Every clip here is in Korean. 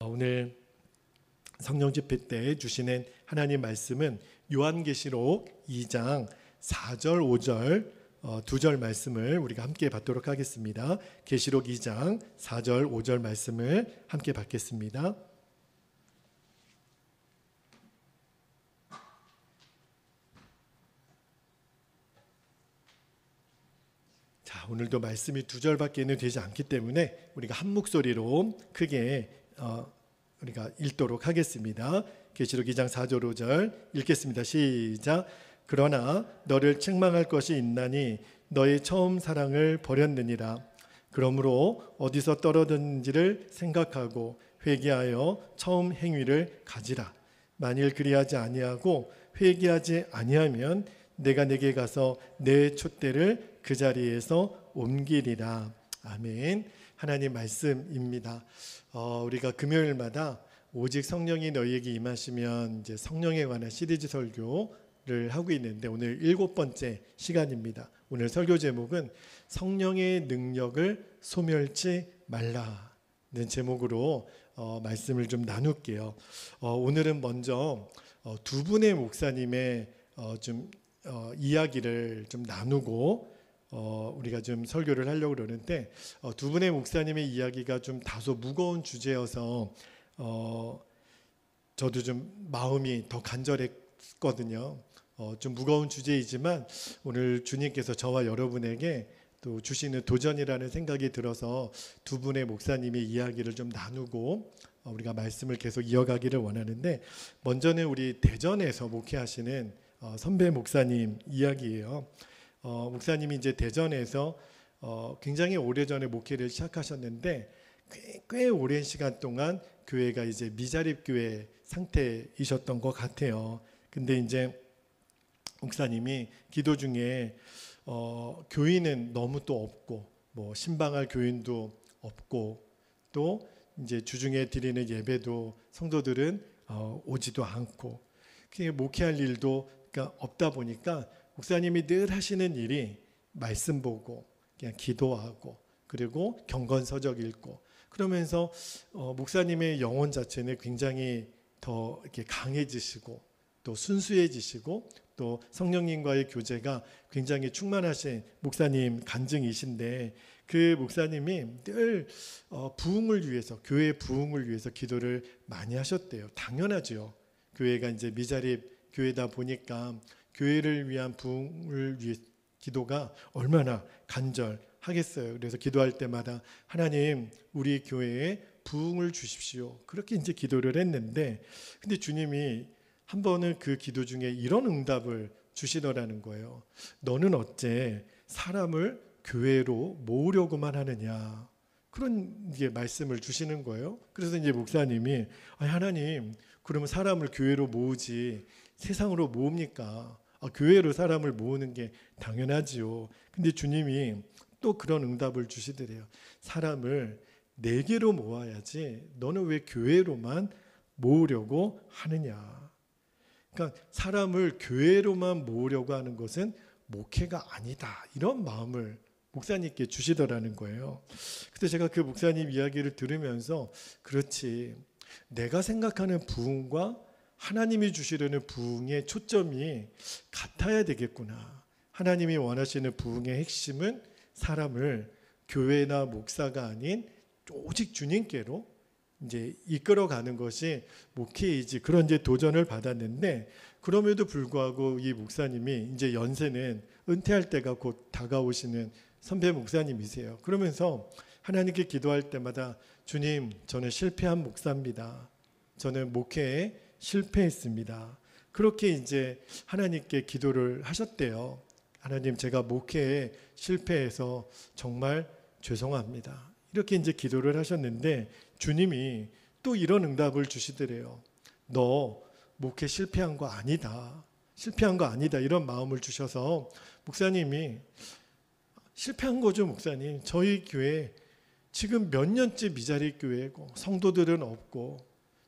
오늘 성령 집회 때 주시는 하나님 말씀은 요한계시록 2장 4절 5절 두 절 말씀을 우리가 함께 받도록 하겠습니다. 계시록 2장 4절 5절 말씀을 함께 받겠습니다. 자, 오늘도 말씀이 두 절밖에는 되지 않기 때문에 우리가 한 목소리로 크게 우리가 읽도록 하겠습니다. 계시록 2장 4절 5절 읽겠습니다. 시작. 그러나 너를 책망할 것이 있나니 너의 처음 사랑을 버렸느니라. 그러므로 어디서 떨어졌는지를 생각하고 회개하여 처음 행위를 가지라. 만일 그리하지 아니하고 회개하지 아니하면 내가 네게 가서 내 촛대를 그 자리에서 옮기리라. 아멘. 하나님 말씀입니다. 우리가 금요일마다 오직 성령이 너희에게 임하시면 이제 성령에 관한 시리즈 설교를 하고 있는데 오늘 7번째 시간입니다. 오늘 설교 제목은 성령의 능력을 소멸치 말라는 제목으로 말씀을 좀 나눌게요. 오늘은 먼저 두 분의 목사님의 이야기를 좀 나누고 우리가 좀 설교를 하려고 그러는데 두 분의 목사님의 이야기가 좀 다소 무거운 주제여서 저도 좀 마음이 더 간절했거든요. 좀 무거운 주제이지만 오늘 주님께서 저와 여러분에게 또 주시는 도전이라는 생각이 들어서 두 분의 목사님의 이야기를 좀 나누고 우리가 말씀을 계속 이어가기를 원하는데 먼저는 우리 대전에서 목회하시는 선배 목사님 이야기예요. 목사님이 이제 대전에서 굉장히 오래전에 목회를 시작하셨는데 꽤 오랜 시간 동안 교회가 이제 미자립 교회 상태이셨던 것 같아요. 근데 이제 목사님이 기도 중에 교인은 너무 또 없고 뭐 신방할 교인도 없고 또 이제 주중에 드리는 예배도 성도들은 오지도 않고 목회할 일도 그러니까 없다 보니까 목사님이 늘 하시는 일이 말씀 보고 그냥 기도하고 그리고 경건서적 읽고 그러면서 목사님의 영혼 자체는 굉장히 더 이렇게 강해지시고 또 순수해지시고 또 성령님과의 교제가 굉장히 충만하신 목사님 간증이신데 그 목사님이 늘 부흥을 위해서 교회 부흥을 위해서 기도를 많이 하셨대요. 당연하죠. 교회가 이제 미자립 교회다 보니까 교회를 위한 부흥을 위해 기도가 얼마나 간절하겠어요. 그래서 기도할 때마다 하나님 우리 교회에 부흥을 주십시오. 그렇게 이제 기도를 했는데 근데 주님이 한 번은 그 기도 중에 이런 응답을 주시더라는 거예요. 너는 어째 사람을 교회로 모으려고만 하느냐. 그런 이제 말씀을 주시는 거예요. 그래서 이제 목사님이 하나님 그러면 사람을 교회로 모으지 세상으로 모읍니까? 교회로 사람을 모으는 게 당연하지요. 근데 주님이 또 그런 응답을 주시더래요. 사람을 내게로 모아야지 너는 왜 교회로만 모으려고 하느냐. 그러니까 사람을 교회로만 모으려고 하는 것은 목회가 아니다. 이런 마음을 목사님께 주시더라는 거예요. 그때 제가 그 목사님 이야기를 들으면서 그렇지. 내가 생각하는 부흥과 하나님이 주시려는 부흥의 초점이 같아야 되겠구나. 하나님이 원하시는 부흥의 핵심은 사람을 교회나 목사가 아닌 오직 주님께로 이제 이끌어가는 것이 목회이지. 그런 이제 도전을 받았는데 그럼에도 불구하고 이 목사님이 이제 연세는 은퇴할 때가 곧 다가오시는 선배 목사님이세요. 그러면서 하나님께 기도할 때마다 주님, 저는 실패한 목사입니다. 저는 목회에 실패했습니다. 그렇게 이제 하나님께 기도를 하셨대요. 하나님, 제가 목회에 실패해서 정말 죄송합니다. 이렇게 이제 기도를 하셨는데 주님이 또 이런 응답을 주시더래요. 너 목회 실패한 거 아니다. 실패한 거 아니다. 이런 마음을 주셔서 목사님이 실패한 거죠, 목사님. 저희 교회 지금 몇 년째 미자립 교회고 성도들은 없고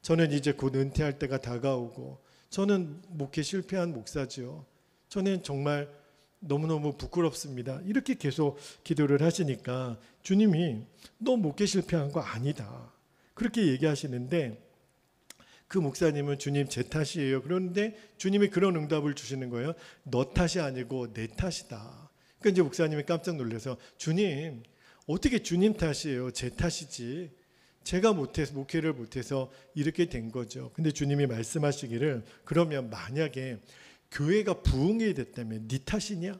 저는 이제 곧 은퇴할 때가 다가오고 저는 목회 실패한 목사죠. 저는 정말 너무너무 부끄럽습니다. 이렇게 계속 기도를 하시니까 주님이 너 목회 실패한 거 아니다. 그렇게 얘기하시는데 그 목사님은 주님 제 탓이에요. 그런데 주님이 그런 응답을 주시는 거예요. 너 탓이 아니고 내 탓이다. 그러니까 이제 목사님이 깜짝 놀라서 주님 어떻게 주님 탓이에요? 제 탓이지. 제가 못해서 목회를 못해서 이렇게 된 거죠. 근데 주님이 말씀하시기를 그러면 만약에 교회가 부흥이 됐다면 네 탓이냐?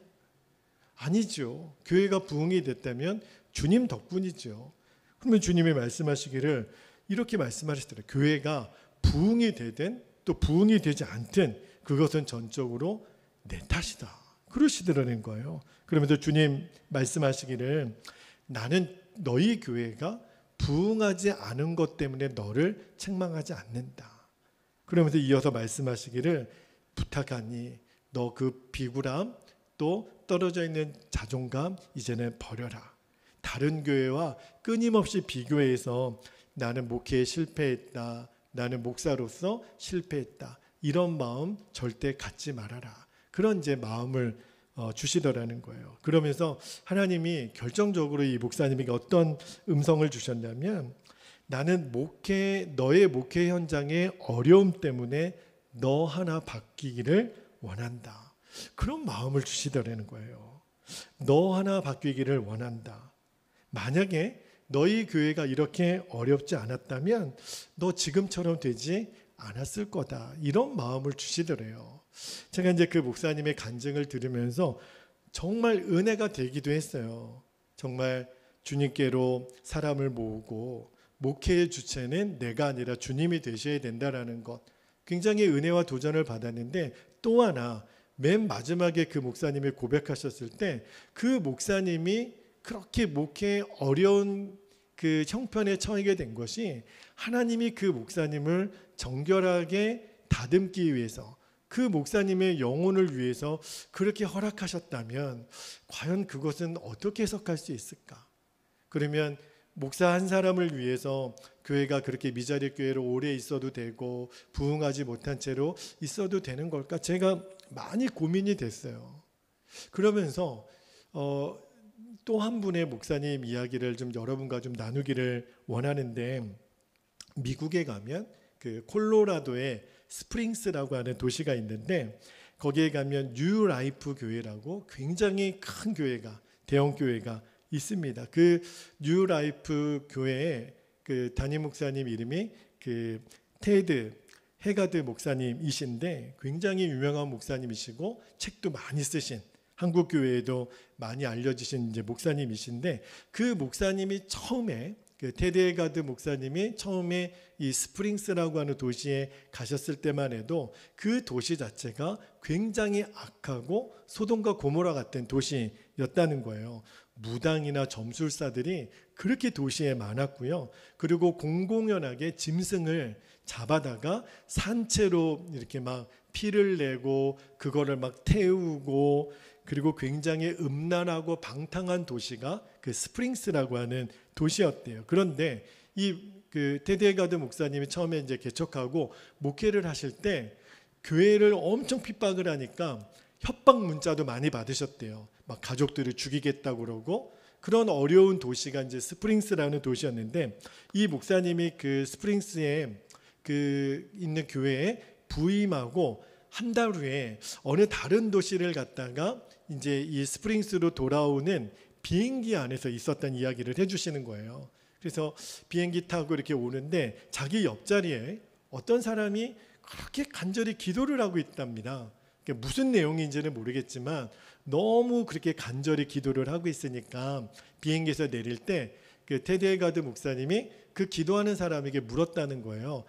아니죠. 교회가 부흥이 됐다면 주님 덕분이죠. 그러면 주님이 말씀하시기를 이렇게 말씀하시더라고요. 교회가 부흥이 되든 또 부흥이 되지 않든 그것은 전적으로 내 탓이다. 그러시더라는 거예요. 그러면서 주님 말씀하시기를 나는 너희 교회가 부흥하지 않은 것 때문에 너를 책망하지 않는다. 그러면서 이어서 말씀하시기를 부탁하니 너 그 비굴함 또 떨어져 있는 자존감 이제는 버려라. 다른 교회와 끊임없이 비교해서 나는 목회에 실패했다. 나는 목사로서 실패했다. 이런 마음 절대 갖지 말아라. 그런 이제 마음을 주시더라는 거예요. 그러면서 하나님이 결정적으로 이 목사님에게 어떤 음성을 주셨냐면 나는 너의 목회 현장의 어려움 때문에 너 하나 바뀌기를 원한다. 그런 마음을 주시더라는 거예요. 너 하나 바뀌기를 원한다. 만약에 너희 교회가 이렇게 어렵지 않았다면 너 지금처럼 되지 않았을 거다. 이런 마음을 주시더래요. 제가 이제 그 목사님의 간증을 들으면서 정말 은혜가 되기도 했어요. 정말 주님께로 사람을 모으고 목회의 주체는 내가 아니라 주님이 되셔야 된다라는 것. 굉장히 은혜와 도전을 받았는데 또 하나 맨 마지막에 그 목사님이 고백하셨을 때 그 목사님이 그렇게 목회에 어려운 그 형편에 처하게 된 것이 하나님이 그 목사님을 정결하게 다듬기 위해서 그 목사님의 영혼을 위해서 그렇게 허락하셨다면 과연 그것은 어떻게 해석할 수 있을까? 그러면 목사 한 사람을 위해서 교회가 그렇게 미자리 교회로 오래 있어도 되고 부흥하지 못한 채로 있어도 되는 걸까? 제가 많이 고민이 됐어요. 그러면서 또 한 분의 목사님 이야기를 좀 여러분과 좀 나누기를 원하는데 미국에 가면 그 콜로라도의 스프링스라고 하는 도시가 있는데 거기에 가면 뉴 라이프 교회라고 굉장히 큰 교회가 대형 교회가 있습니다. 그 뉴 라이프 교회의 그 담임 목사님 이름이 그 테드 해가드 목사님이신데 굉장히 유명한 목사님이시고 책도 많이 쓰신 한국 교회에도 많이 알려지신 이제 목사님이신데 그 목사님이 처음에 그 테드 해가드 목사님이 처음에 이 스프링스라고 하는 도시에 가셨을 때만 해도 그 도시 자체가 굉장히 악하고 소돔과 고모라 같은 도시였다는 거예요. 무당이나 점술사들이 그렇게 도시에 많았고요. 그리고 공공연하게 짐승을 잡아다가 산채로 이렇게 막 피를 내고 그거를 막 태우고 그리고 굉장히 음란하고 방탕한 도시가 그 스프링스라고 하는 도시였대요. 그런데 이 그 테드 해가드 목사님이 처음에 이제 개척하고 목회를 하실 때 교회를 엄청 핍박을 하니까 협박 문자도 많이 받으셨대요. 막 가족들을 죽이겠다고 그러고 그런 어려운 도시가 이제 스프링스라는 도시였는데 이 목사님이 그 스프링스에 그 있는 교회에 부임하고 한 달 후에 어느 다른 도시를 갔다가 이제 이 스프링스로 돌아오는 비행기 안에서 있었던 이야기를 해주시는 거예요. 그래서 비행기 타고 이렇게 오는데 자기 옆자리에 어떤 사람이 그렇게 간절히 기도를 하고 있답니다. 무슨 내용인지는 모르겠지만 너무 그렇게 간절히 기도를 하고 있으니까 비행기에서 내릴 때 그 테드 해가드 목사님이 그 기도하는 사람에게 물었다는 거예요.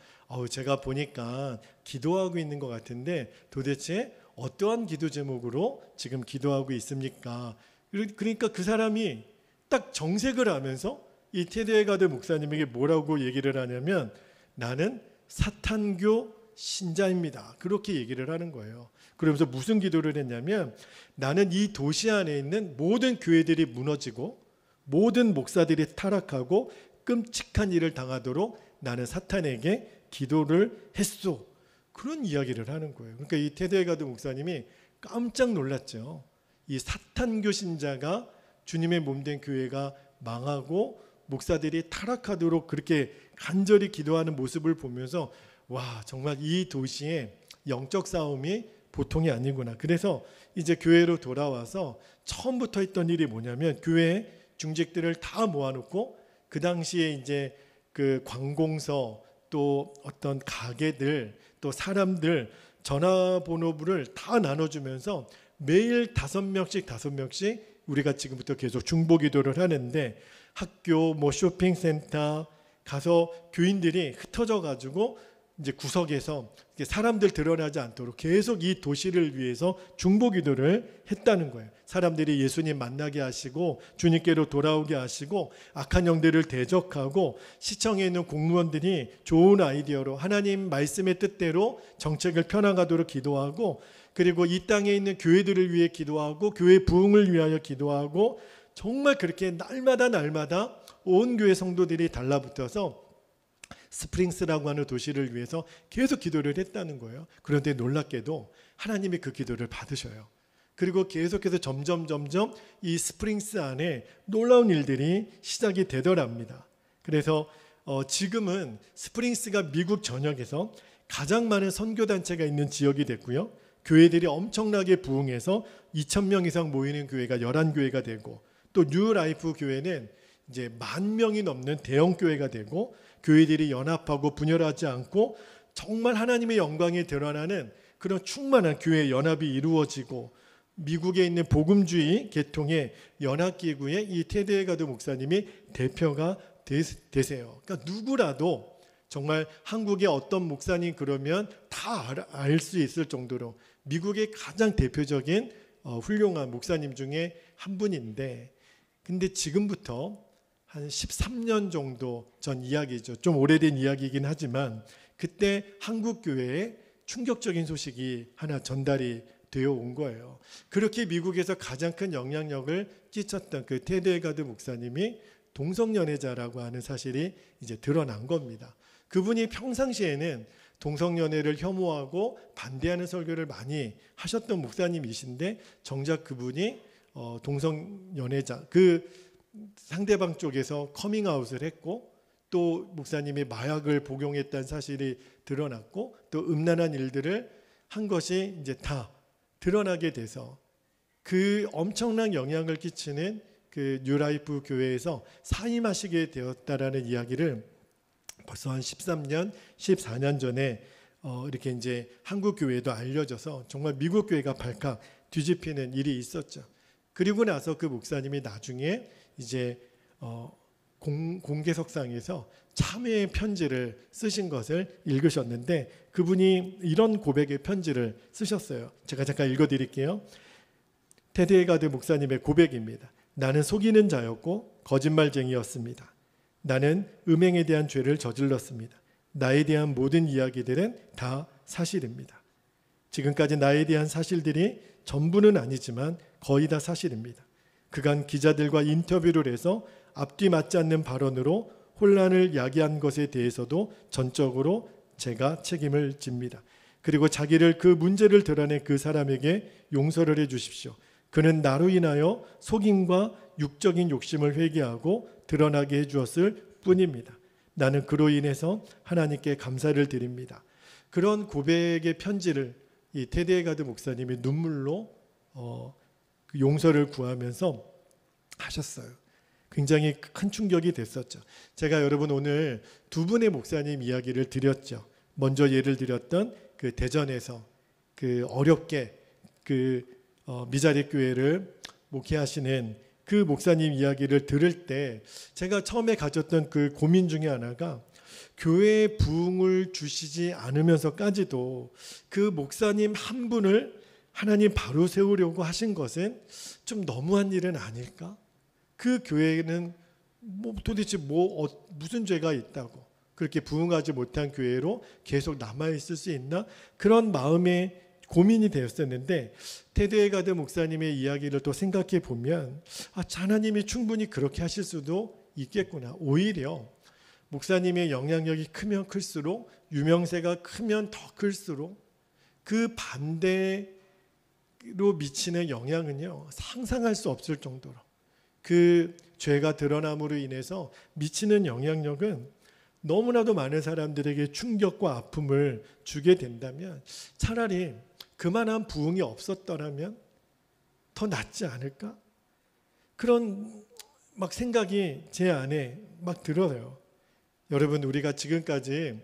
제가 보니까 기도하고 있는 것 같은데 도대체 어떠한 기도 제목으로 지금 기도하고 있습니까? 그러니까 그 사람이 딱 정색을 하면서 이 테드 해가드 목사님에게 뭐라고 얘기를 하냐면 나는 사탄교 신자입니다. 그렇게 얘기를 하는 거예요. 그러면서 무슨 기도를 했냐면 나는 이 도시 안에 있는 모든 교회들이 무너지고 모든 목사들이 타락하고 끔찍한 일을 당하도록 나는 사탄에게 기도를 했소. 그런 이야기를 하는 거예요. 그러니까 이 테드 해가드 목사님이 깜짝 놀랐죠. 이 사탄교 신자가 주님의 몸된 교회가 망하고 목사들이 타락하도록 그렇게 간절히 기도하는 모습을 보면서 와, 정말 이 도시의 영적 싸움이 보통이 아니구나. 그래서 이제 교회로 돌아와서 처음부터 했던 일이 뭐냐면 교회 중직들을 다 모아놓고 그 당시에 이제 그 관공서 또 어떤 가게들 또 사람들 전화번호부를 다 나눠주면서 매일 5명씩 우리가 지금부터 계속 중보기도를 하는데 학교 뭐 쇼핑센터 가서 교인들이 흩어져 가지고 이제 구석에서 사람들 드러나지 않도록 계속 이 도시를 위해서 중보기도를 했다는 거예요. 사람들이 예수님 만나게 하시고 주님께로 돌아오게 하시고 악한 영들을 대적하고 시청에 있는 공무원들이 좋은 아이디어로 하나님 말씀의 뜻대로 정책을 펴나가도록 기도하고 그리고 이 땅에 있는 교회들을 위해 기도하고 교회 부흥을 위하여 기도하고 정말 그렇게 날마다 온 교회 성도들이 달라붙어서 스프링스라고 하는 도시를 위해서 계속 기도를 했다는 거예요. 그런데 놀랍게도 하나님이 그 기도를 받으셔요. 그리고 계속해서 점점 이 스프링스 안에 놀라운 일들이 시작이 되더랍니다. 그래서 지금은 스프링스가 미국 전역에서 가장 많은 선교단체가 있는 지역이 됐고요. 교회들이 엄청나게 부흥해서 2,000명 이상 모이는 교회가 11교회가 되고 또 뉴라이프 교회는 이제 10,000명이 넘는 대형 교회가 되고 교회들이 연합하고 분열하지 않고 정말 하나님의 영광이 드러나는 그런 충만한 교회 연합이 이루어지고 미국에 있는 복음주의 계통의 연합기구의 이 테드 헤가드 목사님이 대표가 되세요. 그러니까 누구라도 정말 한국의 어떤 목사님 그러면 다 알 수 있을 정도로 미국의 가장 대표적인 훌륭한 목사님 중에 한 분인데 근데 지금부터 한 13년 정도 전 이야기죠. 좀 오래된 이야기이긴 하지만 그때 한국 교회에 충격적인 소식이 하나 전달이 되어 온 거예요. 그렇게 미국에서 가장 큰 영향력을 끼쳤던 그 테드 헤가드 목사님이 동성연애자라고 하는 사실이 이제 드러난 겁니다. 그분이 평상시에는 동성연애를 혐오하고 반대하는 설교를 많이 하셨던 목사님이신데 정작 그분이 동성연애자 그 상대방 쪽에서 커밍아웃을 했고 또 목사님이 마약을 복용했다는 사실이 드러났고 또 음란한 일들을 한 것이 이제 다 드러나게 돼서 그 엄청난 영향을 끼치는 그 뉴라이프 교회에서 사임하시게 되었다라는 이야기를 벌써 한 13년, 14년 전에 이렇게 이제 한국 교회에도 알려져서 정말 미국 교회가 발칵 뒤집히는 일이 있었죠. 그리고 나서 그 목사님이 나중에 이제 공개석상에서 참회의 편지를 쓰신 것을 읽으셨는데 그분이 이런 고백의 편지를 쓰셨어요. 제가 잠깐 읽어드릴게요. 테드 헤가드 목사님의 고백입니다. 나는 속이는 자였고 거짓말쟁이였습니다. 나는 음행에 대한 죄를 저질렀습니다. 나에 대한 모든 이야기들은 다 사실입니다. 지금까지 나에 대한 사실들이 전부는 아니지만 거의 다 사실입니다. 그간 기자들과 인터뷰를 해서 앞뒤 맞지 않는 발언으로 혼란을 야기한 것에 대해서도 전적으로 제가 책임을 집니다. 그리고 자기를 그 문제를 드러낸 그 사람에게 용서를 해 주십시오. 그는 나로 인하여 속임과 육적인 욕심을 회개하고 드러나게 해주었을 뿐입니다. 나는 그로 인해서 하나님께 감사를 드립니다. 그런 고백의 편지를 이 테드 헤가드 목사님이 눈물로 용서를 구하면서 하셨어요. 굉장히 큰 충격이 됐었죠. 제가 여러분 오늘 두 분의 목사님 이야기를 드렸죠. 먼저 예를 들었던 그 대전에서 그 어렵게 그 미자립 교회를 목회하시는 그 목사님 이야기를 들을 때 제가 처음에 가졌던 그 고민 중에 하나가 교회에 부흥을 주시지 않으면서까지도 그 목사님 한 분을 하나님 바로 세우려고 하신 것은 좀 너무한 일은 아닐까? 그 교회는 도대체 무슨 죄가 있다고 그렇게 부흥하지 못한 교회로 계속 남아있을 수 있나? 그런 마음에 고민이 되었었는데 테드 헤가드 목사님의 이야기를 또 생각해 보면 하나님이 충분히 그렇게 하실 수도 있겠구나. 오히려 목사님의 영향력이 크면 클수록 유명세가 크면 더 클수록 그 반대로 미치는 영향은요 상상할 수 없을 정도로 그 죄가 드러남으로 인해서 미치는 영향력은 너무나도 많은 사람들에게 충격과 아픔을 주게 된다면 차라리 그만한 부흥이 없었더라면 더 낫지 않을까? 그런 막 생각이 제 안에 막 들어요. 여러분, 우리가 지금까지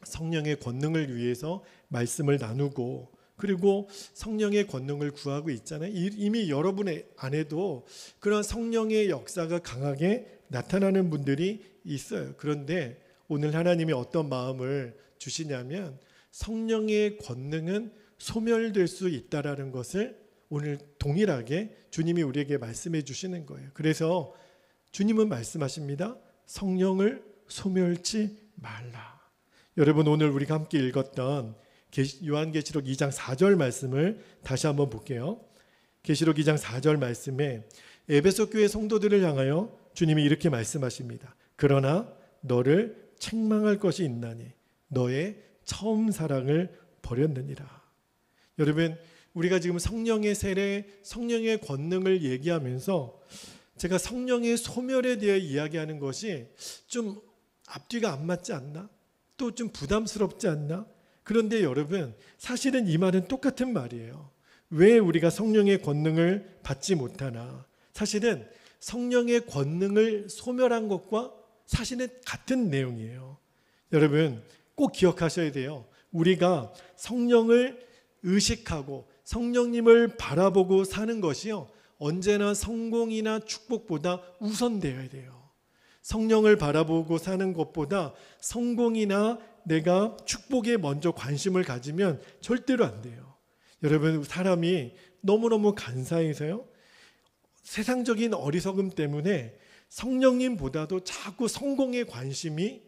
성령의 권능을 위해서 말씀을 나누고 그리고 성령의 권능을 구하고 있잖아요. 이미 여러분의 안에도 그런 성령의 역사가 강하게 나타나는 분들이 있어요. 그런데 오늘 하나님이 어떤 마음을 주시냐면 성령의 권능은 소멸될 수 있다라는 것을 오늘 동일하게 주님이 우리에게 말씀해 주시는 거예요. 그래서 주님은 말씀하십니다. 성령을 소멸치 말라. 여러분, 오늘 우리가 함께 읽었던 요한계시록 2장 4절 말씀을 다시 한번 볼게요. 계시록 2장 4절 말씀에 에베소 교회 성도들을 향하여 주님이 이렇게 말씀하십니다. 그러나 너를 책망할 것이 있나니 너의 처음 사랑을 버렸느니라. 여러분, 우리가 지금 성령의 세례, 성령의 권능을 얘기하면서 제가 성령의 소멸에 대해 이야기하는 것이 좀 앞뒤가 안 맞지 않나? 또 좀 부담스럽지 않나? 그런데 여러분, 사실은 이 말은 똑같은 말이에요. 왜 우리가 성령의 권능을 받지 못하나? 사실은 성령의 권능을 소멸한 것과 사실은 같은 내용이에요. 여러분, 꼭 기억하셔야 돼요. 우리가 성령을 의식하고 성령님을 바라보고 사는 것이요, 언제나 성공이나 축복보다 우선되어야 돼요. 성령을 바라보고 사는 것보다 성공이나 내가 축복에 먼저 관심을 가지면 절대로 안 돼요. 여러분, 사람이 너무너무 간사해서요, 세상적인 어리석음 때문에 성령님보다도 자꾸 성공에 관심이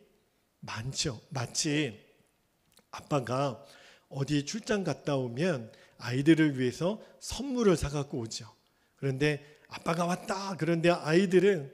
많죠. 마치 아빠가 어디 출장 갔다 오면 아이들을 위해서 선물을 사갖고 오죠. 그런데 아빠가 왔다. 그런데 아이들은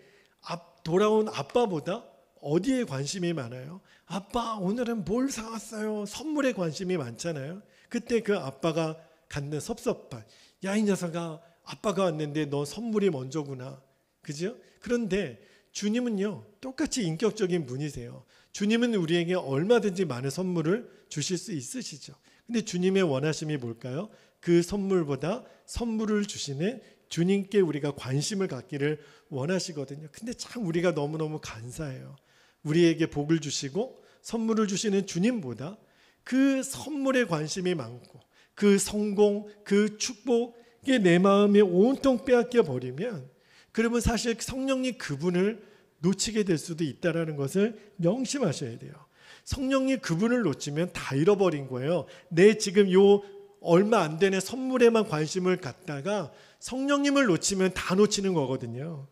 돌아온 아빠보다 어디에 관심이 많아요? 아빠, 오늘은 뭘 사왔어요? 선물에 관심이 많잖아요. 그때 그 아빠가 갖는 섭섭함. 야, 이 녀석아, 아빠가 왔는데 너 선물이 먼저구나. 그죠? 그런데 주님은요, 똑같이 인격적인 분이세요. 주님은 우리에게 얼마든지 많은 선물을 주실 수 있으시죠. 근데 주님의 원하심이 뭘까요? 그 선물보다 선물을 주시는 주님께 우리가 관심을 갖기를 원하시거든요. 근데 참 우리가 너무너무 간사해요. 우리에게 복을 주시고 선물을 주시는 주님보다 그 선물에 관심이 많고 그 성공, 그 축복에 내 마음에 온통 빼앗겨 버리면, 그러면 사실 성령님 그분을 놓치게 될 수도 있다는 것을 명심하셔야 돼요. 성령님 그분을 놓치면 다 잃어버린 거예요. 내 지금 요 얼마 안 되는 선물에만 관심을 갖다가 성령님을 놓치면 다 놓치는 거거든요.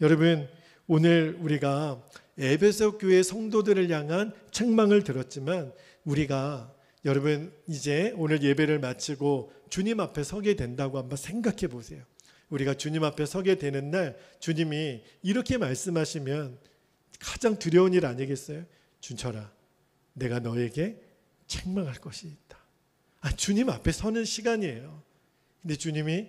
여러분, 오늘 우리가 에베소 교회 성도들을 향한 책망을 들었지만 우리가, 여러분, 이제 오늘 예배를 마치고 주님 앞에 서게 된다고 한번 생각해 보세요. 우리가 주님 앞에 서게 되는 날 주님이 이렇게 말씀하시면 가장 두려운 일 아니겠어요? 준철아, 내가 너에게 책망할 것이 있다. 주님 앞에 서는 시간이에요. 근데 주님이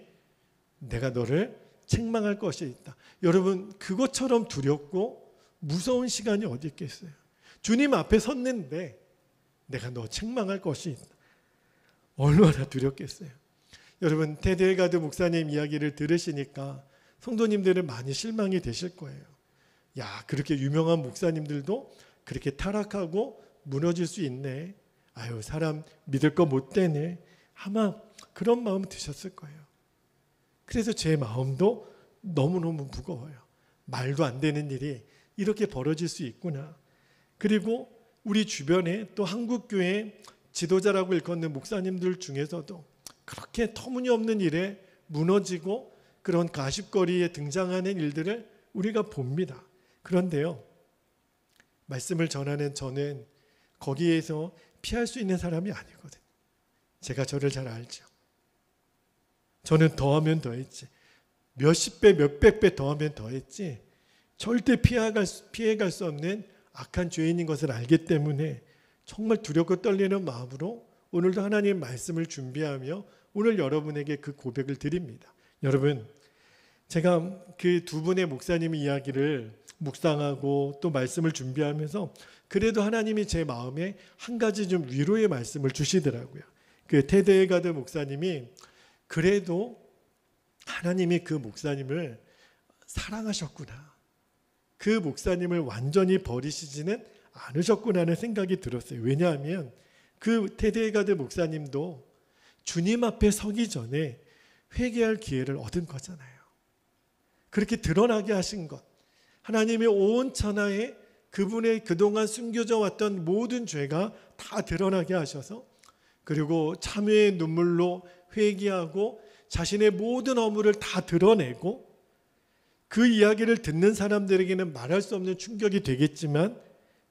내가 너를 책망할 것이 있다. 여러분, 그것처럼 두렵고 무서운 시간이 어디 있겠어요? 주님 앞에 섰는데 내가 너 책망할 것이 있다. 얼마나 두렵겠어요? 여러분, 테드 헤가드 목사님 이야기를 들으시니까 성도님들은 많이 실망이 되실 거예요. 야, 그렇게 유명한 목사님들도 그렇게 타락하고 무너질 수 있네. 아유, 사람 믿을 거 못 되네. 아마 그런 마음 드셨을 거예요. 그래서 제 마음도 너무너무 무거워요. 말도 안 되는 일이 이렇게 벌어질 수 있구나. 그리고 우리 주변에 또 한국교회 지도자라고 일컫는 목사님들 중에서도 그렇게 터무니없는 일에 무너지고 그런 가십거리에 등장하는 일들을 우리가 봅니다. 그런데요, 말씀을 전하는 저는 거기에서 피할 수 있는 사람이 아니거든요. 제가 저를 잘 알죠. 저는 더하면 더했지, 몇십 배, 몇백 배 더하면 더했지 절대 피해갈 수 없는 악한 죄인인 것을 알기 때문에 정말 두렵고 떨리는 마음으로 오늘도 하나님의 말씀을 준비하며 오늘 여러분에게 그 고백을 드립니다. 여러분, 제가 그 두 분의 목사님 이야기를 묵상하고 또 말씀을 준비하면서 그래도 하나님이 제 마음에 한 가지 좀 위로의 말씀을 주시더라고요. 그 테드 에가드 목사님이 그래도 하나님이 그 목사님을 사랑하셨구나. 그 목사님을 완전히 버리시지는 않으셨구나는 생각이 들었어요. 왜냐하면 그 테드 에가드 목사님도 주님 앞에 서기 전에 회개할 기회를 얻은 거잖아요. 그렇게 드러나게 하신 것. 하나님의 온 천하에 그분의 그동안 숨겨져 왔던 모든 죄가 다 드러나게 하셔서 그리고 참회의 눈물로 회개하고 자신의 모든 허물을 다 드러내고 그 이야기를 듣는 사람들에게는 말할 수 없는 충격이 되겠지만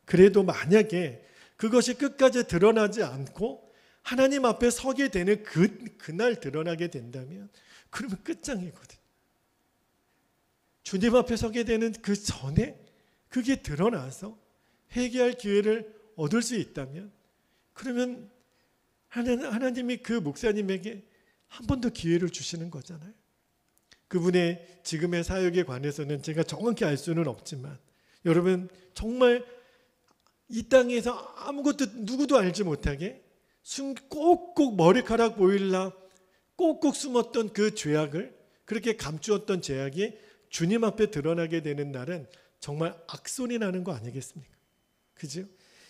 그래도 만약에 그것이 끝까지 드러나지 않고 하나님 앞에 서게 되는 그날 드러나게 된다면 그러면 끝장이거든요. 주님 앞에 서게 되는 그 전에 그게 드러나서 회개할 기회를 얻을 수 있다면 그러면 하나님이 그 목사님에게 한 번 더 기회를 주시는 거잖아요. 그분의 지금의 사역에 관해서는 제가 정확히 알 수는 없지만 여러분 정말 이 땅에서 아무것도 누구도 알지 못하게 꼭꼭 머리카락 보일라 꼭꼭 숨었던 그 죄악을 그렇게 감추었던 죄악이 주님 앞에 드러나게 되는 날은 정말 악소리 나는 거 아니겠습니까? 그죠?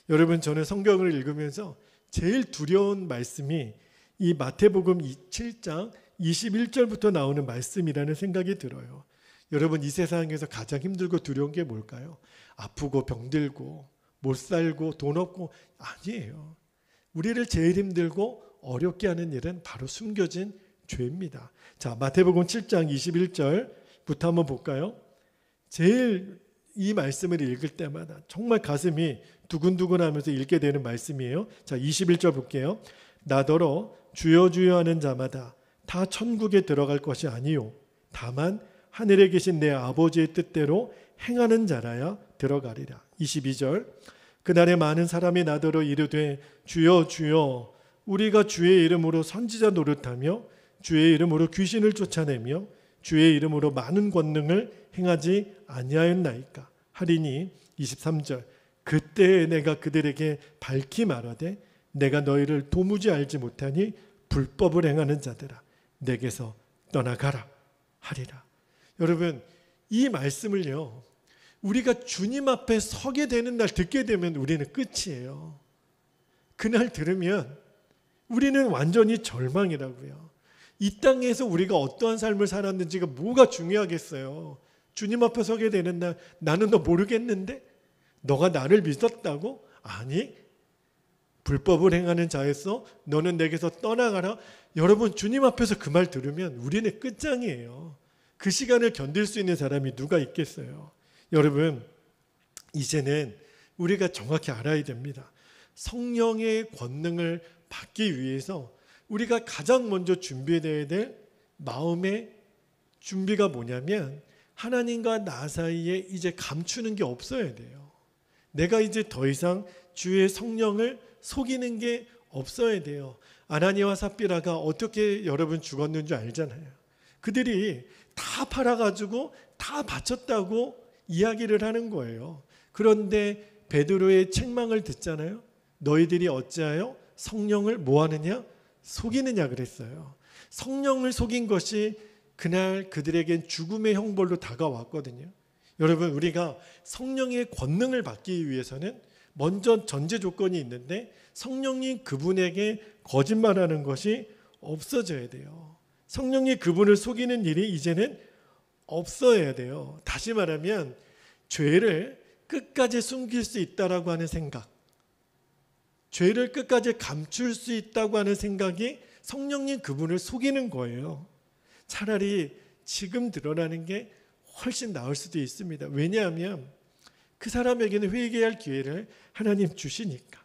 여러분 저는 성경을 읽으면서 제일 두려운 말씀이 이 마태복음 7장 21절부터 나오는 말씀이라는 생각이 들어요. 여러분 이 세상에서 가장 힘들고 두려운 게 뭘까요? 아프고 병들고 못 살고 돈 없고 아니에요. 우리를 제일 힘들고 어렵게 하는 일은 바로 숨겨진 죄입니다. 자, 마태복음 7장 21절부터 한번 볼까요? 제일 이 말씀을 읽을 때마다 정말 가슴이 두근두근하면서 읽게 되는 말씀이에요. 자, 21절 볼게요. 나더러 주여 주여 하는 자마다 다 천국에 들어갈 것이 아니요 다만 하늘에 계신 내 아버지의 뜻대로 행하는 자라야 들어가리라. 22절 그날에 많은 사람이 나더러 이르되 주여 주여 우리가 주의 이름으로 선지자 노릇하며 주의 이름으로 귀신을 쫓아내며 주의 이름으로 많은 권능을 행하지 아니하였나이까 하리니 23절 그때에 내가 그들에게 밝히 말하되 내가 너희를 도무지 알지 못하니 불법을 행하는 자들아 내게서 떠나가라 하리라. 여러분 이 말씀을요 우리가 주님 앞에 서게 되는 날 듣게 되면 우리는 끝이에요. 그날 들으면 우리는 완전히 절망이라고요. 이 땅에서 우리가 어떠한 삶을 살았는지가 뭐가 중요하겠어요. 주님 앞에 서게 되는 날 나는 너 모르겠는데 너가 나를 믿었다고? 아니 불법을 행하는 자였어 너는 내게서 떠나가라. 여러분 주님 앞에서 그 말 들으면 우리는 끝장이에요. 그 시간을 견딜 수 있는 사람이 누가 있겠어요. 여러분 이제는 우리가 정확히 알아야 됩니다. 성령의 권능을 받기 위해서 우리가 가장 먼저 준비되어야 될 마음의 준비가 뭐냐면 하나님과 나 사이에 이제 감추는 게 없어야 돼요. 내가 이제 더 이상 주의 성령을 속이는 게 없어야 돼요. 아나니아와 삽비라가 어떻게 여러분 죽었는 줄 알잖아요. 그들이 다 팔아가지고 다 바쳤다고 이야기를 하는 거예요. 그런데 베드로의 책망을 듣잖아요. 너희들이 어찌하여 성령을 뭐하느냐? 속이느냐 그랬어요. 성령을 속인 것이 그날 그들에겐 죽음의 형벌로 다가왔거든요. 여러분 우리가 성령의 권능을 받기 위해서는 먼저 전제 조건이 있는데 성령님 그분에게 거짓말하는 것이 없어져야 돼요. 성령이 그분을 속이는 일이 이제는 없어야 돼요. 다시 말하면 죄를 끝까지 숨길 수 있다라고 하는 생각, 죄를 끝까지 감출 수 있다고 하는 생각이 성령님 그분을 속이는 거예요. 차라리 지금 드러나는 게 훨씬 나을 수도 있습니다. 왜냐하면 그 사람에게는 회개할 기회를 하나님 주시니까.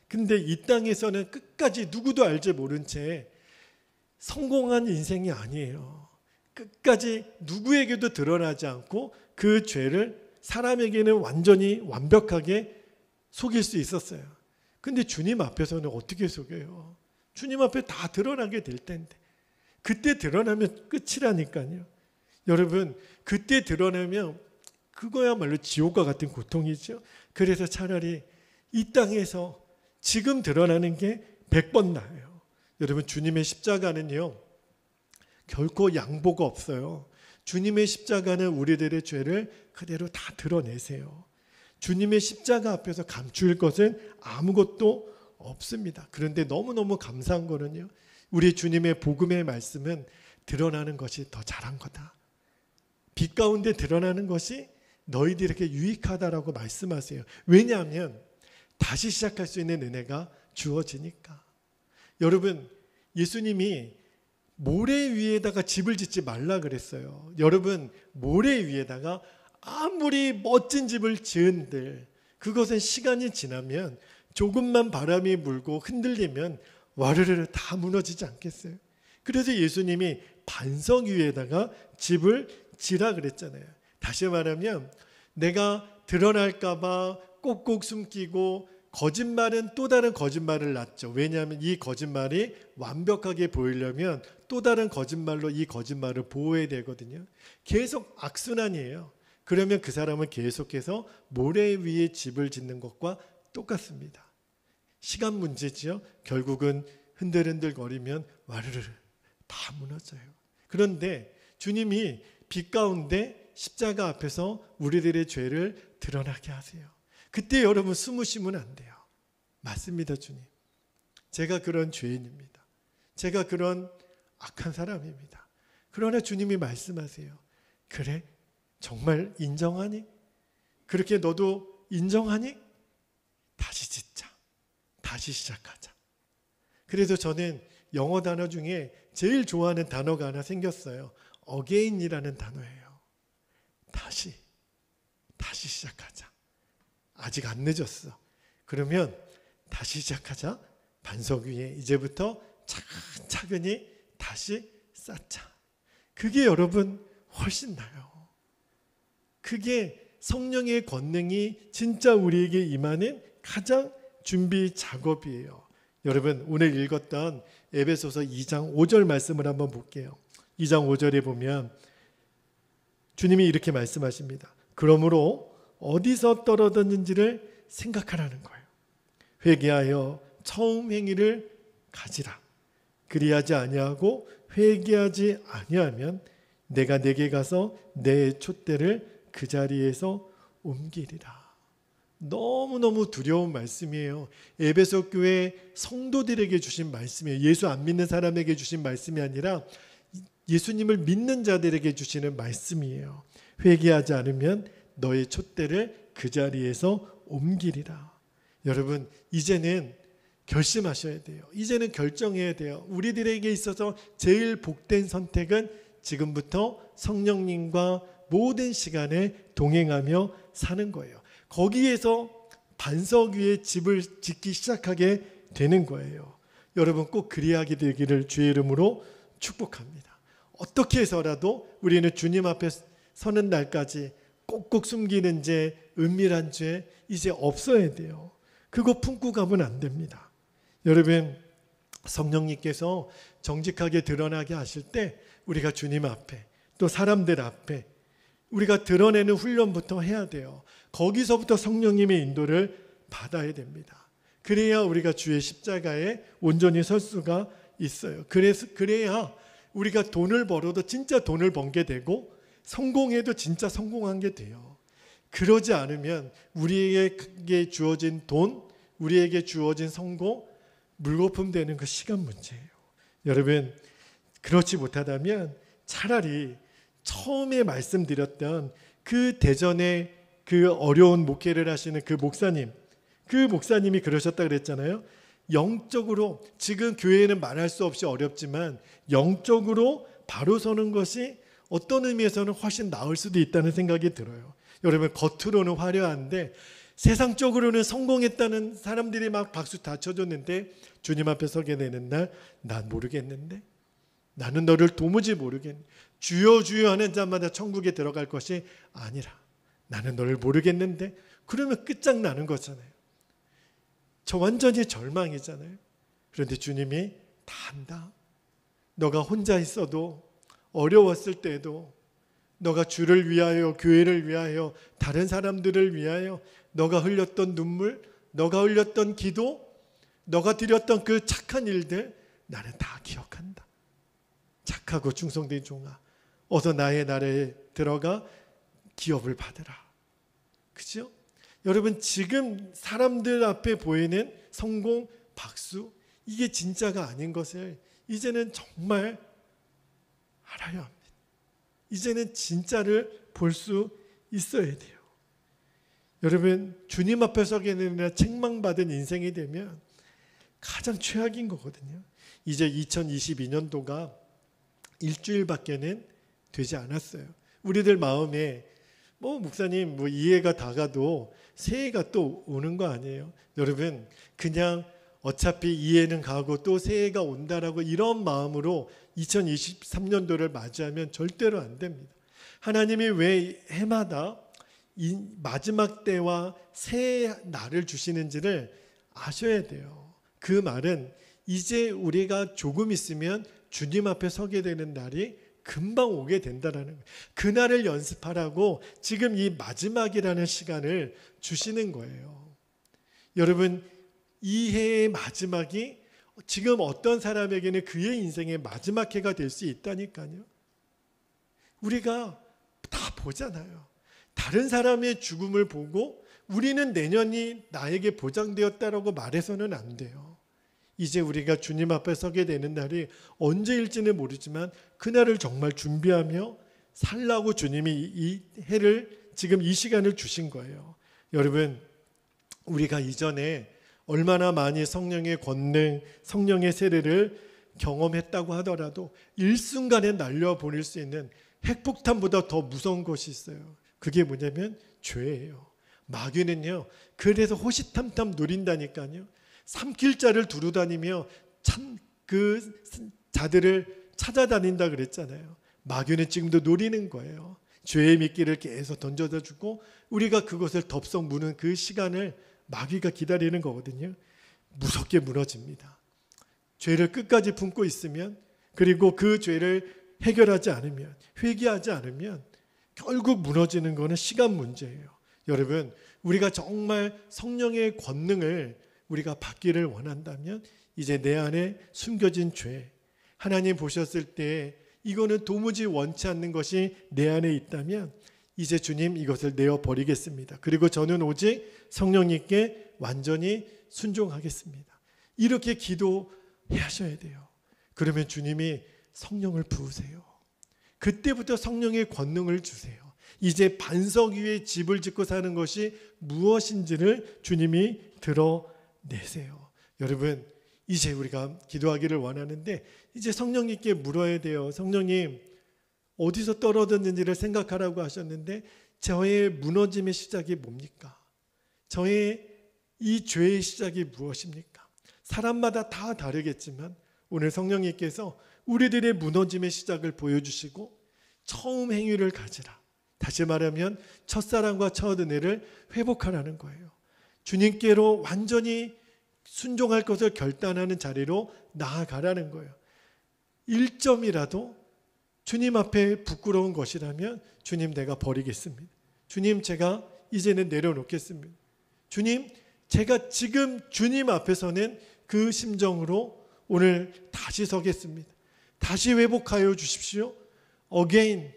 근데 이 땅에서는 끝까지 누구도 알지 모른 채 성공한 인생이 아니에요. 끝까지 누구에게도 드러나지 않고 그 죄를 사람에게는 완전히 완벽하게 속일 수 있었어요. 근데 주님 앞에서는 어떻게 속여요? 주님 앞에 다 드러나게 될 텐데 그때 드러나면 끝이라니까요. 여러분, 그때 드러나면 그거야말로 지옥과 같은 고통이죠. 그래서 차라리 이 땅에서 지금 드러나는 게 100번 나아요. 여러분, 주님의 십자가는요, 결코 양보가 없어요. 주님의 십자가는 우리들의 죄를 그대로 다 드러내세요. 주님의 십자가 앞에서 감출 것은 아무것도 없습니다. 그런데 너무너무 감사한 거는요, 우리 주님의 복음의 말씀은 드러나는 것이 더 잘한 거다. 빛 가운데 드러나는 것이 너희들에게 유익하다라고 말씀하세요. 왜냐하면 다시 시작할 수 있는 은혜가 주어지니까. 여러분, 예수님이 모래 위에다가 집을 짓지 말라 그랬어요. 여러분, 모래 위에다가 아무리 멋진 집을 지은들 그것은 시간이 지나면 조금만 바람이 불고 흔들리면 와르르 다 무너지지 않겠어요? 그래서 예수님이 반석 위에다가 집을 지라 그랬잖아요. 다시 말하면 내가 드러날까 봐 꼭꼭 숨기고 거짓말은 또 다른 거짓말을 낳죠. 왜냐하면 이 거짓말이 완벽하게 보이려면 또 다른 거짓말로 이 거짓말을 보호해야 되거든요. 계속 악순환이에요. 그러면 그 사람은 계속해서 모래 위에 집을 짓는 것과 똑같습니다. 시간 문제지요. 결국은 흔들흔들거리면 와르르 다 무너져요. 그런데 주님이 빛 가운데 십자가 앞에서 우리들의 죄를 드러나게 하세요. 그때 여러분 숨으시면 안 돼요. 맞습니다, 주님. 제가 그런 죄인입니다. 제가 그런 악한 사람입니다. 그러나 주님이 말씀하세요. 그래? 정말 인정하니? 그렇게 너도 인정하니? 다시 짓자. 다시 시작하자. 그래서 저는 영어 단어 중에 제일 좋아하는 단어가 하나 생겼어요. again이라는 단어예요. 다시 시작하자. 아직 안 늦었어. 그러면 다시 시작하자. 반석 위에 이제부터 차근차근히 다시 쌓자. 그게 여러분 훨씬 나아요. 그게 성령의 권능이 진짜 우리에게 임하는 가장 준비 작업이에요. 여러분, 오늘 읽었던 에베소서 2장 5절 말씀을 한번 볼게요. 2장 5절에 보면 주님이 이렇게 말씀하십니다. 그러므로 어디서 떨어졌는지를 생각하라는 거예요. 회개하여 처음 행위를 가지라. 그리하지 아니하고 회개하지 아니하면 내가 내게 가서 내 촛대를 그 자리에서 옮기리라. 너무너무 두려운 말씀이에요. 에베소 교회 성도들에게 주신 말씀이에요. 예수 안 믿는 사람에게 주신 말씀이 아니라 예수님을 믿는 자들에게 주시는 말씀이에요. 회개하지 않으면 너의 촛대를 그 자리에서 옮기리라. 여러분, 이제는 결심하셔야 돼요. 이제는 결정해야 돼요. 우리들에게 있어서 제일 복된 선택은 지금부터 성령님과 모든 시간에 동행하며 사는 거예요. 거기에서 반석 위에 집을 짓기 시작하게 되는 거예요. 여러분, 꼭 그리하게 되기를 주의 이름으로 축복합니다. 어떻게 해서라도 우리는 주님 앞에 서는 날까지 꼭꼭 숨기는 죄, 은밀한 죄 이제 없어야 돼요. 그거 품고 가면 안 됩니다. 여러분, 성령님께서 정직하게 드러나게 하실 때 우리가 주님 앞에 또 사람들 앞에 우리가 드러내는 훈련부터 해야 돼요. 거기서부터 성령님의 인도를 받아야 됩니다. 그래야 우리가 주의 십자가에 온전히 설 수가 있어요. 그래야 우리가 돈을 벌어도 진짜 돈을 번게 되고 성공해도 진짜 성공한 게 돼요. 그러지 않으면 우리에게 주어진 돈, 우리에게 주어진 성공, 물거품 되는 그 시간 문제예요. 여러분, 그렇지 못하다면 차라리 처음에 말씀드렸던 그 대전에 그 어려운 목회를 하시는 그 목사님이 그러셨다 그랬잖아요. 영적으로 지금 교회는 말할 수 없이 어렵지만 영적으로 바로 서는 것이 어떤 의미에서는 훨씬 나을 수도 있다는 생각이 들어요. 여러분, 겉으로는 화려한데 세상적으로는 성공했다는 사람들이 막 박수 다 쳐줬는데 주님 앞에 서게 되는 날, 난 모르겠는데, 나는 너를 도무지 모르겠는데, 주여 주여 하는 자마다 천국에 들어갈 것이 아니라 나는 너를 모르겠는데, 그러면 끝장나는 거잖아요. 저 완전히 절망이잖아요. 그런데 주님이 다 안다. 너가 혼자 있어도, 어려웠을 때도, 너가 주를 위하여, 교회를 위하여, 다른 사람들을 위하여 너가 흘렸던 눈물, 너가 흘렸던 기도, 너가 드렸던 그 착한 일들 나는 다 기억한다. 착하고 충성된 종아, 어서 나의 나라에 들어가 기업을 받으라. 그죠? 여러분, 지금 사람들 앞에 보이는 성공, 박수, 이게 진짜가 아닌 것을 이제는 정말 알아야 합니다. 이제는 진짜를 볼 수 있어야 돼요. 여러분, 주님 앞에 서게 되느라 책망받은 인생이 되면 가장 최악인 거거든요. 이제 2022년도가 일주일밖에는 되지 않았어요. 우리들 마음에 목사님 이해가 다 가도 새해가 또 오는 거 아니에요? 여러분, 그냥 어차피 이해는 가고 또 새해가 온다라고 이런 마음으로 2023년도를 맞이하면 절대로 안 됩니다. 하나님이 왜 해마다 이 마지막 때와 새해 날을 주시는지를 아셔야 돼요. 그 말은 이제 우리가 조금 있으면 주님 앞에 서게 되는 날이 금방 오게 된다라는 거예요. 그날을 연습하라고 지금 이 마지막이라는 시간을 주시는 거예요. 여러분, 이 해의 마지막이 지금 어떤 사람에게는 그의 인생의 마지막 해가 될 수 있다니까요. 우리가 다 보잖아요. 다른 사람의 죽음을 보고 우리는 내년이 나에게 보장되었다라고 말해서는 안 돼요. 이제 우리가 주님 앞에 서게 되는 날이 언제일지는 모르지만 그날을 정말 준비하며 살라고 주님이 이 해를, 지금 이 시간을 주신 거예요. 여러분, 우리가 이전에 얼마나 많이 성령의 권능, 성령의 세례를 경험했다고 하더라도 일순간에 날려보낼 수 있는 핵폭탄보다 더 무서운 것이 있어요. 그게 뭐냐면 죄예요. 마귀는요, 그래서 호시탐탐 노린다니까요. 삼킬 자를 두루 다니며 참 그 자들을 찾아다닌다 그랬잖아요. 마귀는 지금도 노리는 거예요. 죄의 미끼를 계속 던져다 주고 우리가 그것을 덥석 무는 그 시간을 마귀가 기다리는 거거든요. 무섭게 무너집니다. 죄를 끝까지 품고 있으면, 그리고 그 죄를 해결하지 않으면, 회개하지 않으면 결국 무너지는 것은 시간 문제예요. 여러분, 우리가 정말 성령의 권능을 우리가 받기를 원한다면 이제 내 안에 숨겨진 죄, 하나님 보셨을 때 이거는 도무지 원치 않는 것이 내 안에 있다면 이제 주님 이것을 내어버리겠습니다. 그리고 저는 오직 성령님께 완전히 순종하겠습니다. 이렇게 기도하셔야 돼요. 그러면 주님이 성령을 부으세요. 그때부터 성령의 권능을 주세요. 이제 반석 위에 집을 짓고 사는 것이 무엇인지를 주님이 드러내세요. 여러분, 이제 우리가 기도하기를 원하는데 이제 성령님께 물어야 돼요. 성령님, 어디서 떨어졌는지를 생각하라고 하셨는데 저의 무너짐의 시작이 뭡니까? 저의 이 죄의 시작이 무엇입니까? 사람마다 다 다르겠지만 오늘 성령님께서 우리들의 무너짐의 시작을 보여주시고 처음 행위를 가지라. 다시 말하면 첫사랑과 첫 은혜를 회복하라는 거예요. 주님께로 완전히 순종할 것을 결단하는 자리로 나아가라는 거예요. 1점이라도 주님 앞에 부끄러운 것이라면 주님, 내가 버리겠습니다. 주님, 제가 이제는 내려놓겠습니다. 주님, 제가 지금 주님 앞에서는 그 심정으로 오늘 다시 서겠습니다. 다시 회복하여 주십시오. Again,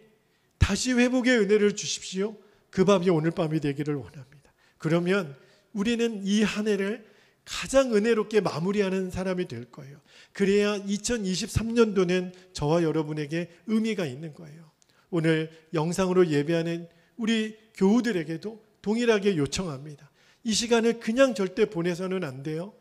다시 회복의 은혜를 주십시오. 그 밤이 오늘 밤이 되기를 원합니다. 그러면 우리는 이 한 해를 가장 은혜롭게 마무리하는 사람이 될 거예요. 그래야 2023년도는 저와 여러분에게 의미가 있는 거예요. 오늘 영상으로 예배하는 우리 교우들에게도 동일하게 요청합니다. 이 시간을 그냥 절대 보내서는 안 돼요.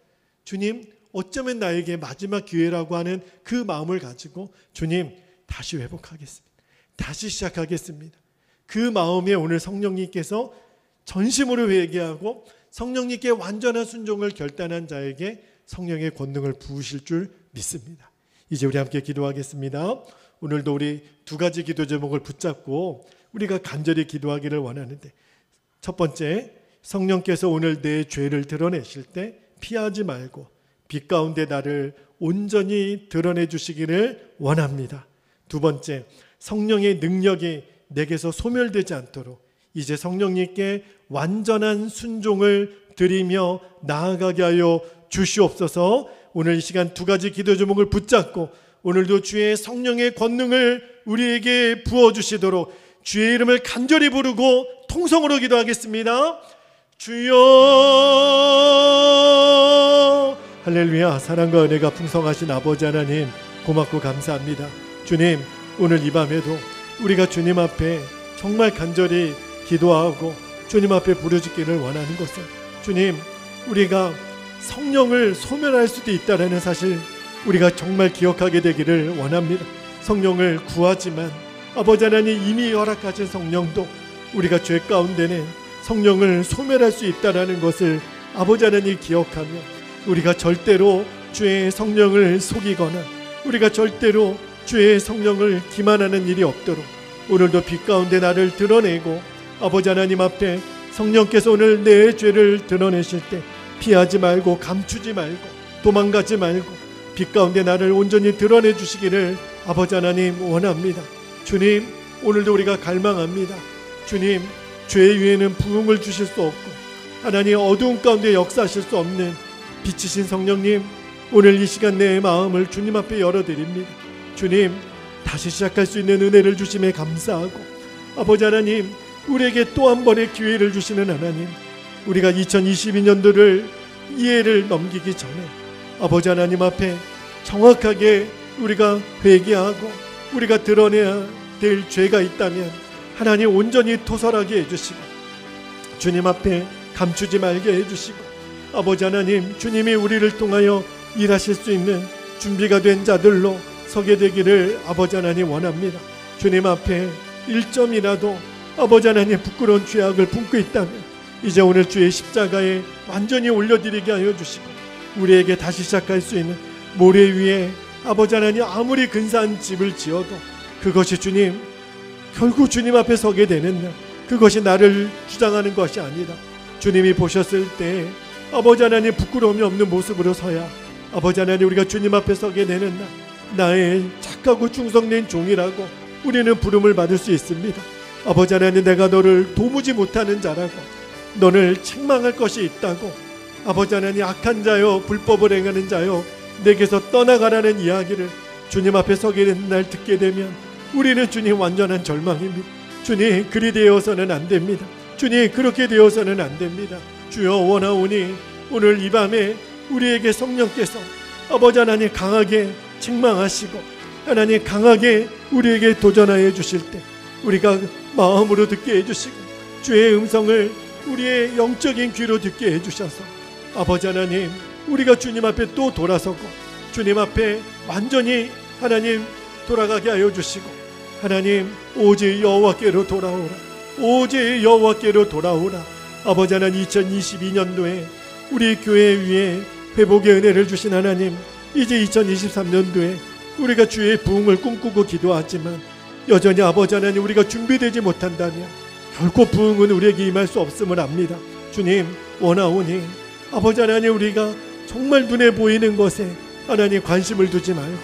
주님, 어쩌면 나에게 마지막 기회라고 하는 그 마음을 가지고 주님, 다시 회복하겠습니다. 다시 시작하겠습니다. 그 마음에 오늘 성령님께서 전심으로 회개하고 성령님께 완전한 순종을 결단한 자에게 성령의 권능을 부으실 줄 믿습니다. 이제 우리 함께 기도하겠습니다. 오늘도 우리 두 가지 기도 제목을 붙잡고 우리가 간절히 기도하기를 원하는데, 첫 번째, 성령께서 오늘 내 죄를 드러내실 때 피하지 말고 빛 가운데 나를 온전히 드러내 주시기를 원합니다. 두 번째, 성령의 능력이 내게서 소멸되지 않도록 이제 성령님께 완전한 순종을 드리며 나아가게 하여 주시옵소서. 오늘 이 시간 두 가지 기도 제목을 붙잡고 오늘도 주의 성령의 권능을 우리에게 부어주시도록 주의 이름을 간절히 부르고 통성으로 기도하겠습니다. 주여. 할렐루야. 사랑과 은혜가 풍성하신 아버지 하나님, 고맙고 감사합니다. 주님, 오늘 이 밤에도 우리가 주님 앞에 정말 간절히 기도하고 주님 앞에 부르짖기를 원하는 것은, 주님, 우리가 성령을 소멸할 수도 있다는 사실 우리가 정말 기억하게 되기를 원합니다. 성령을 구하지만 아버지 하나님, 이미 허락하신 성령도 우리가 죄 가운데는 성령을 소멸할 수 있다는 것을 아버지 하나님 기억하며, 우리가 절대로 주의 성령을 속이거나 우리가 절대로 주의 성령을 기만하는 일이 없도록 오늘도 빛 가운데 나를 드러내고, 아버지 하나님 앞에 성령께서 오늘 내 죄를 드러내실 때 피하지 말고 감추지 말고 도망가지 말고 빛 가운데 나를 온전히 드러내 주시기를 아버지 하나님 원합니다. 주님, 오늘도 우리가 갈망합니다. 주님, 죄 위에는 부흥을 주실 수 없고 하나님 어두운 가운데 역사하실 수 없는 빛이신 성령님, 오늘 이 시간 내 마음을 주님 앞에 열어드립니다. 주님, 다시 시작할 수 있는 은혜를 주심에 감사하고, 아버지 하나님, 우리에게 또 한 번의 기회를 주시는 하나님, 우리가 2022년도를 이해를 넘기기 전에 아버지 하나님 앞에 정확하게 우리가 회개하고 우리가 드러내야 될 죄가 있다면 하나님 온전히 토설하게 해주시고 주님 앞에 감추지 말게 해주시고, 아버지 하나님, 주님이 우리를 통하여 일하실 수 있는 준비가 된 자들로 서게 되기를 아버지 하나님 원합니다. 주님 앞에 1점이라도 아버지 하나님 부끄러운 죄악을 품고 있다면 이제 오늘 주의 십자가에 완전히 올려드리게 하여 주시고, 우리에게 다시 시작할 수 있는 모래 위에 아버지 하나님 아무리 근사한 집을 지어도 그것이 주님, 결국 주님 앞에 서게 되는 날, 그것이 나를 주장하는 것이 아니다. 주님이 보셨을 때 아버지 하나님 부끄러움이 없는 모습으로 서야 아버지 하나님 우리가 주님 앞에 서게 되는 날, 나의 착하고 충성된 종이라고 우리는 부름을 받을 수 있습니다. 아버지 하나님, 내가 너를 도무지 못하는 자라고, 너를 책망할 것이 있다고, 아버지 하나님 악한 자여 불법을 행하는 자여 내게서 떠나가라는 이야기를 주님 앞에 서게 되는 날 듣게 되면 우리는 주님 완전한 절망입니다. 주님, 그리 되어서는 안 됩니다. 주님, 그렇게 되어서는 안 됩니다. 주여, 원하오니 오늘 이 밤에 우리에게 성령께서 아버지 하나님 강하게 책망하시고 하나님 강하게 우리에게 도전하여 주실 때 우리가 마음으로 듣게 해주시고 주의 음성을 우리의 영적인 귀로 듣게 해주셔서 아버지 하나님, 우리가 주님 앞에 또 돌아서고 주님 앞에 완전히 하나님 돌아가게 하여 주시고, 하나님 오직 여호와께로 돌아오라, 오직 여호와께로 돌아오라. 아버지 하나님, 2022년도에 우리 교회 위에 회복의 은혜를 주신 하나님, 이제 2023년도에 우리가 주의 부흥을 꿈꾸고 기도하지만 여전히 아버지 하나님 우리가 준비되지 못한다면 결코 부흥은 우리에게 임할 수 없음을 압니다. 주님, 원하오니 아버지 하나님, 우리가 정말 눈에 보이는 것에 하나님 관심을 두지 말고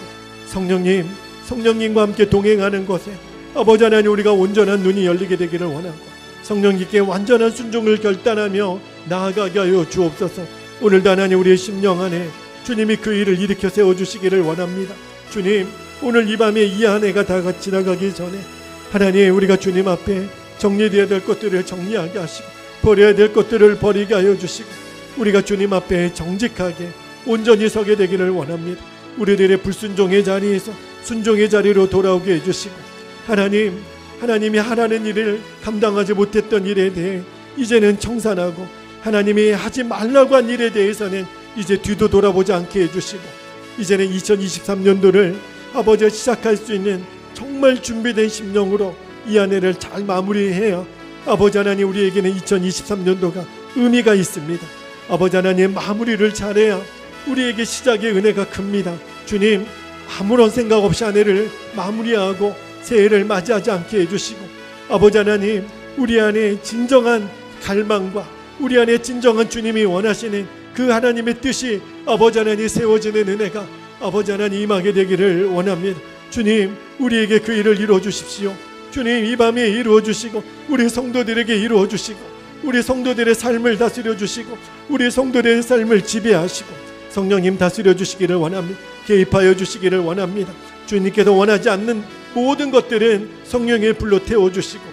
성령님, 성령님과 함께 동행하는 것에 아버지 하나님 우리가 온전한 눈이 열리게 되기를 원하고 성령님께 완전한 순종을 결단하며 나아가게 하여 주옵소서. 오늘도 하나님 우리의 심령 안에 주님이 그 일을 일으켜 세워주시기를 원합니다. 주님, 오늘 이 밤에 이 한 해가 다 같이 지나가기 전에 하나님, 우리가 주님 앞에 정리되어야 될 것들을 정리하게 하시고 버려야 될 것들을 버리게 하여 주시고 우리가 주님 앞에 정직하게 온전히 서게 되기를 원합니다. 우리들의 불순종의 자리에서 순종의 자리로 돌아오게 해주시고 하나님, 하나님이 하라는 일을 감당하지 못했던 일에 대해 이제는 청산하고 하나님이 하지 말라고 한 일에 대해서는 이제 뒤도 돌아보지 않게 해주시고 이제는 2023년도를 아버지가 시작할 수 있는 정말 준비된 심령으로 이 한 해를 잘 마무리해야 아버지 하나님 우리에게는 2023년도가 의미가 있습니다. 아버지 하나님, 마무리를 잘해야 우리에게 시작의 은혜가 큽니다. 주님, 아무런 생각 없이 한 해를 마무리하고 새해를 맞이하지 않게 해주시고 아버지 하나님, 우리 안에 진정한 갈망과 우리 안에 진정한 주님이 원하시는 그 하나님의 뜻이 아버지 하나님 세워지는 은혜가 아버지 하나님 임하게 되기를 원합니다. 주님, 우리에게 그 일을 이루어 주십시오. 주님 이 밤에 이루어 주시고 우리 성도들에게 이루어 주시고 우리 성도들의 삶을 다스려 주시고 우리 성도들의 삶을 지배하시고 성령님 다스려 주시기를 원합니다. 개입하여 주시기를 원합니다. 주님께서 원하지 않는 모든 것들은 성령의 불로 태워주시고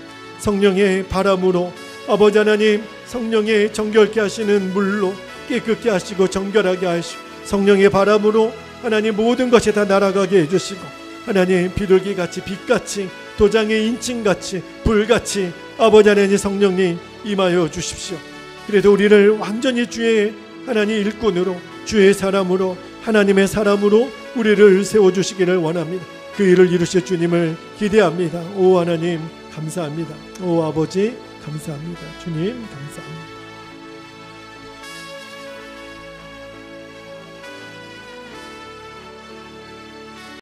성령의 바람으로 아버지 하나님 성령의 정결케 하시는 물로 깨끗게 하시고 정결하게 하시고 성령의 바람으로 하나님 모든 것이 다 날아가게 해주시고 하나님 비둘기같이 빛같이 도장의 인칭같이 불같이 아버지 하나님 성령님 임하여 주십시오. 그래도 우리를 완전히 주의 하나님 일꾼으로 주의 사람으로 하나님의 사람으로 우리를 세워주시기를 원합니다. 그 일을 이루실 주님을 기대합니다. 오 하나님 감사합니다. 오 아버지 감사합니다. 주님 감사합니다.